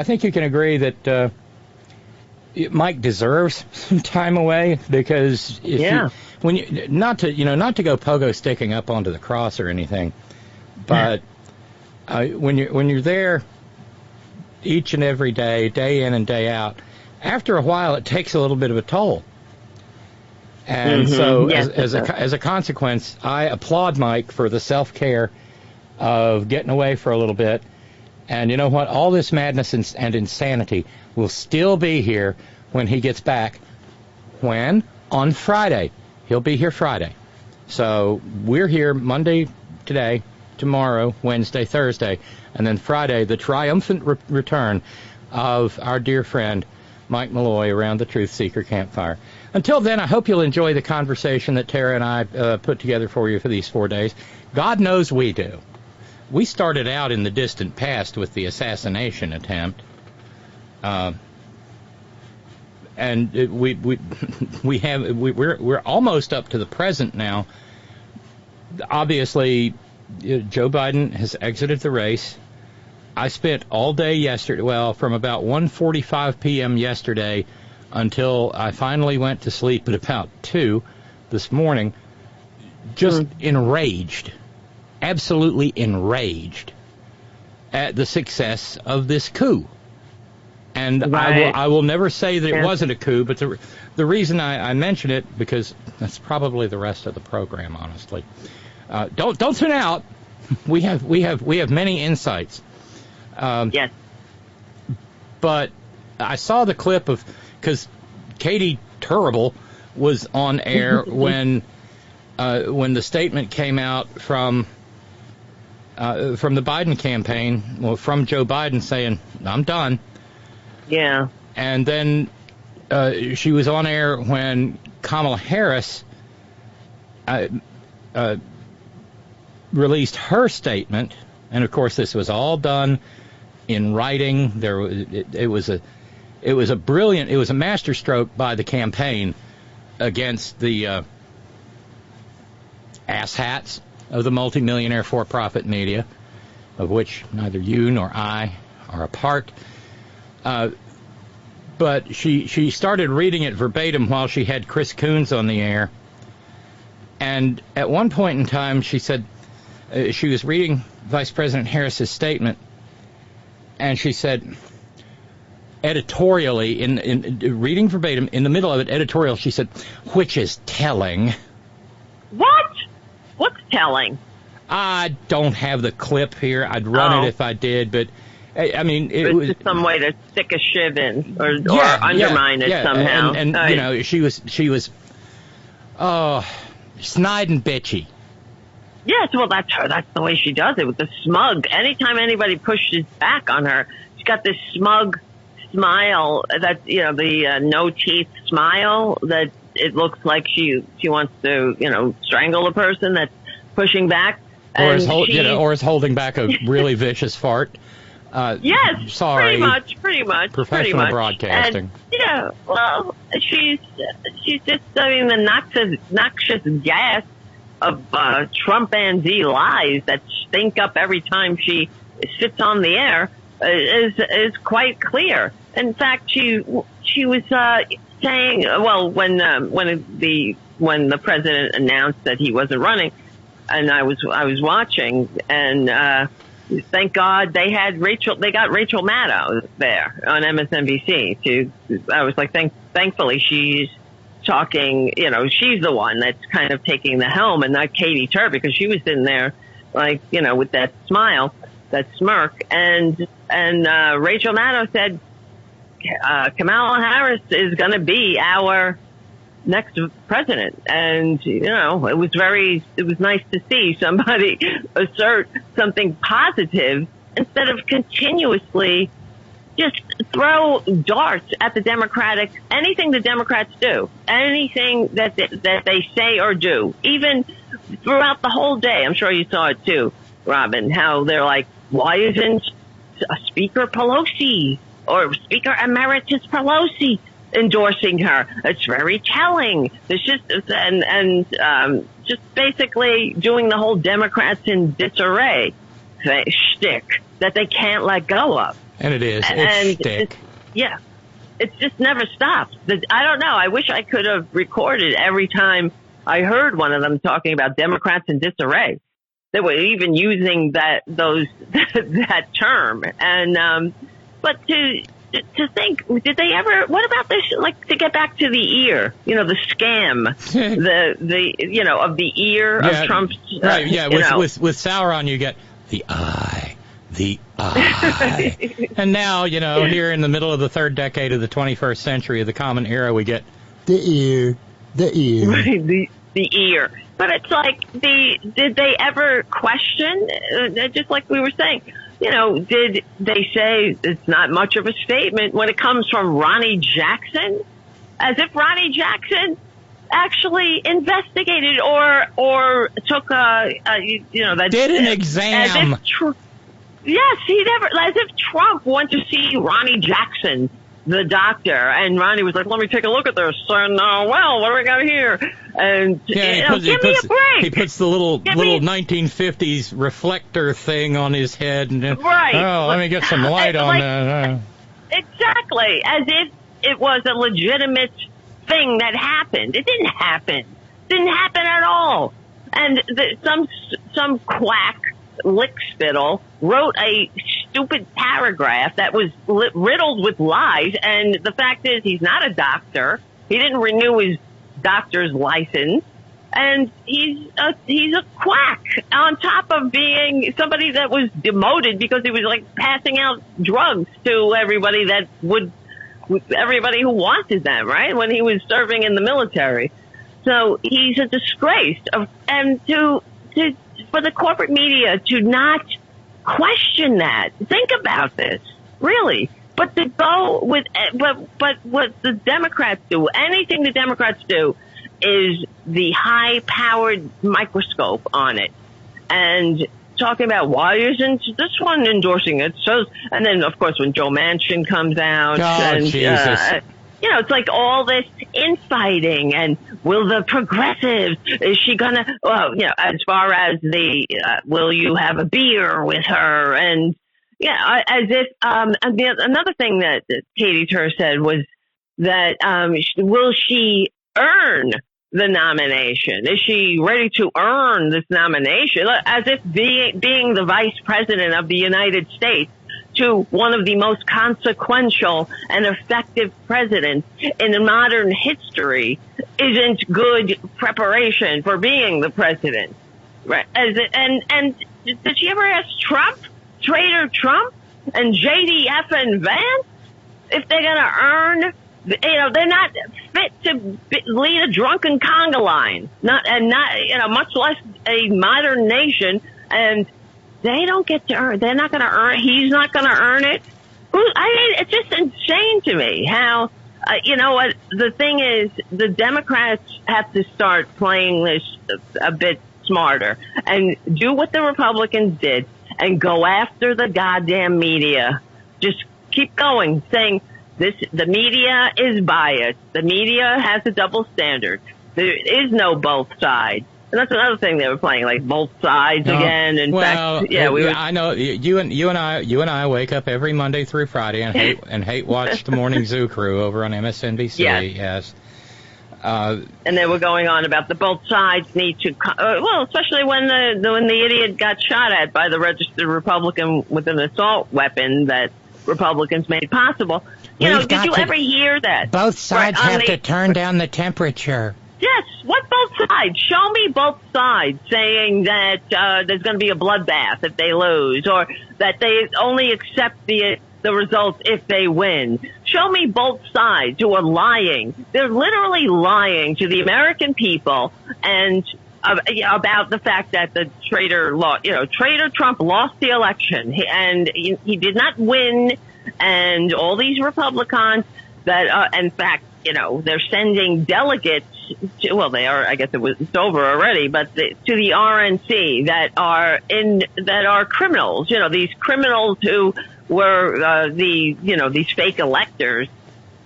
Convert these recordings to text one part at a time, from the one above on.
I think you can agree that Mike deserves some time away, because not to go pogo sticking up onto the cross or anything, but when you're there each and every day, day in and day out, after a while it takes a little bit of a toll. And so as a consequence, I applaud Mike for the self-care of getting away for a little bit. And you know what? All this madness and insanity will still be here when he gets back. When? On Friday. He'll be here Friday. So we're here Monday, today, tomorrow, Wednesday, Thursday, and then Friday, the triumphant return of our dear friend Mike Malloy around the Truth Seeker campfire. Until then, I hope you'll enjoy the conversation that Tara and I put together for you for these 4 days. God knows we do. We started out in the distant past with the assassination attempt, and we're almost up to the present now. Obviously, Joe Biden has exited the race. I spent all day yesterday, well, from about 1:45 p.m. yesterday until I finally went to sleep at about 2 this morning, just enraged, absolutely enraged at the success of this coup. And right. I will never say that it wasn't a coup, but the reason I mention it, because that's probably the rest of the program, honestly. Don't tune out. We have many insights. Yes. But I saw the clip of, because Katie Turable was on air when the statement came out from the Biden campaign, well, from Joe Biden saying, "I'm done." Yeah. And then she was on air when Kamala Harris released her statement, and of course this was all done in writing. It was a masterstroke by the campaign against the asshats of the multimillionaire for-profit media, of which neither you nor I are a part. But she started reading it verbatim while she had Chris Coons on the air. And at one point in time, she said she was reading Vice President Harris's statement, and she said, editorially, in reading verbatim, in the middle of it, editorial, she said, "which is telling." What? What's telling? I don't have the clip here. I'd run it if I did, but I mean, it was just some way to stick a shiv in or undermine it somehow. And you know, she was snide and bitchy. Yes, well, that's her. That's the way she does it, with the smug. Anytime anybody pushes back on her, she's got this smug smile. That, you know, the no teeth smile that it looks like she wants to, you know, strangle a person that's pushing back. Or is holding back a really vicious fart. Yes, sorry. pretty much. Professional broadcasting. And, well, she's just, I mean, the noxious gas of Trumpanzee lies that stink up every time she sits on the air is quite clear. In fact, she was saying, well, when the president announced that he wasn't running, and I was watching, and thank God they got Rachel Maddow there on MSNBC. I was like, thankfully she's talking, you know, she's the one that's kind of taking the helm, and not Katie Tur, because she was sitting there, like, you know, with that smile, that smirk, and Rachel Maddow said, Kamala Harris is going to be our next president. And, you know, it was nice to see somebody assert something positive instead of continuously just throw darts at anything the Democrats do, anything that they say or do, even throughout the whole day. I'm sure you saw it too, Robyn, how they're like, why isn't Speaker Pelosi or Speaker Emeritus Pelosi endorsing her? It's very telling. It's just, just basically doing the whole Democrats in disarray shtick that they can't let go of. And it is. It's shtick. Yeah. It just never stops. I don't know. I wish I could have recorded every time I heard one of them talking about Democrats in disarray. They were even using that term. And, but to think, did they ever, what about this, like, to get back to the ear, the scam, of the ear of Trump's, right, yeah, with Sauron you get the eye. And now, here in the middle of the third decade of the 21st century of the Common Era, we get the ear. the ear. But it's like, did they ever question, just like we were saying, did they say it's not much of a statement when it comes from Ronnie Jackson? As if Ronnie Jackson actually investigated or took did an exam. Yes, as if Trump went to see Ronnie Jackson, the doctor, and Ronnie was like, let me take a look at this. And, what do we got here? And, give me a break. He puts the little 1950s reflector thing on his head. And, right. Oh, let me get some light on that. Exactly. As if it was a legitimate thing that happened. It didn't happen. Didn't happen at all. And some quack lickspittle wrote a stupid paragraph that was riddled with lies, and the fact is he's not a doctor. He didn't renew his doctor's license, and he's a quack on top of being somebody that was demoted because he was like passing out drugs to everybody everybody who wanted them, right, when he was serving in the military. So he's a disgrace, for the corporate media to not question that. Think about this, really. But to go with, but what the Democrats do, anything the Democrats do, is the high-powered microscope on it, and talking about why isn't this one endorsing it? So, and then of course when Joe Manchin comes out, Jesus. It's like all this infighting, and will the progressives, is she gonna, as far as will you have a beer with her? And, as if, another thing that Katie Tur said was that, will she earn the nomination? Is she ready to earn this nomination? As if being the Vice President of the United States to one of the most consequential and effective presidents in modern history isn't good preparation for being the president, right? And did she ever ask Trump, Traitor Trump, and JDF and Vance if they're going to earn? They're not fit to lead a drunken conga line, much less a modern nation, and they don't get to earn. They're not going to earn. He's not going to earn it. It's just insane to me how, what the thing is, the Democrats have to start playing this a bit smarter and do what the Republicans did and go after the goddamn media. Just keep going, saying the media is biased. The media has a double standard. There is no both sides. And that's another thing they were playing, like both sides again. In fact, I know you and I wake up every Monday through Friday and hate watch the Morning Zoo Crew over on MSNBC. Yes. And they were going on about the both sides need to, especially when the idiot got shot at by the registered Republican with an assault weapon that Republicans made possible. Did you ever hear that? Both sides have to turn down the temperature. Yes, what both sides? Show me both sides saying that there's going to be a bloodbath if they lose, or that they only accept the results if they win. Show me both sides who are lying. They're literally lying to the American people and about the fact that the traitor Trump lost the election and he did not win, and all these Republicans that, in fact, they're sending delegates they are, I guess it's over already, but to the RNC that are criminals, these criminals who were, these fake electors,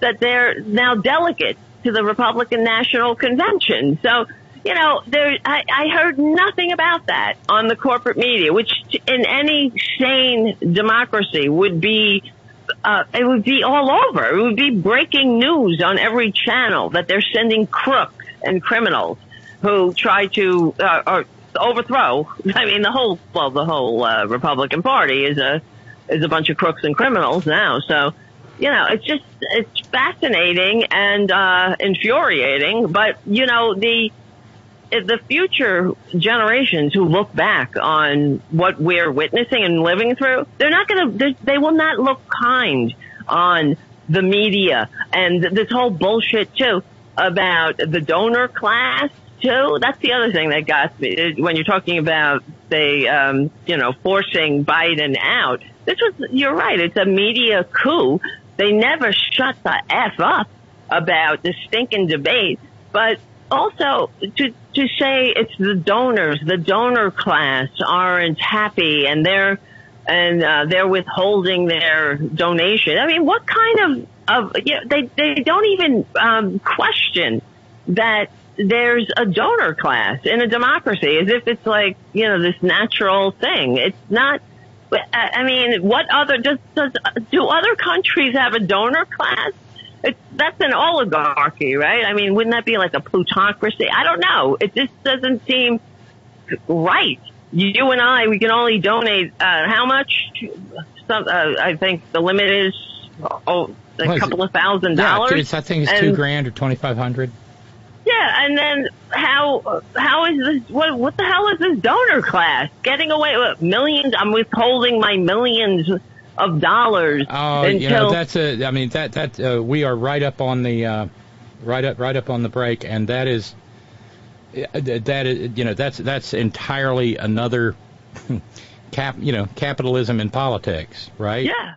that they're now delegates to the Republican National Convention. So, I heard nothing about that on the corporate media, which in any sane democracy would be it would be all over. It would be breaking news on every channel that they're sending crooks and criminals who try to overthrow. I mean, the whole Republican Party is a bunch of crooks and criminals now. So, it's fascinating and infuriating. But the future generations who look back on what we're witnessing and living through, they will not look kind on the media and this whole bullshit too about the donor class too. That's the other thing that got me when you're talking about forcing Biden out. You're right. It's a media coup. They never shut the F up about the stinking debate, but also to say it's the donors, the donor class aren't happy and they're withholding their donation. I mean, what kind they don't even question that there's a donor class in a democracy as if it's like, this natural thing. It's not. I mean, what other do other countries have a donor class? That's an oligarchy, right? I mean, wouldn't that be like a plutocracy? I don't know. It just doesn't seem right. You and I, we can only donate how much? I think the limit is a couple of $1,000. Yeah, I think it's $2,000 or $2,500. Yeah, and then how is this? What the hell is this donor class getting away with millions? I'm withholding my millions of dollars. Oh, until we are right up on the right up on the break, and that's entirely another capitalism in politics, right? Yeah.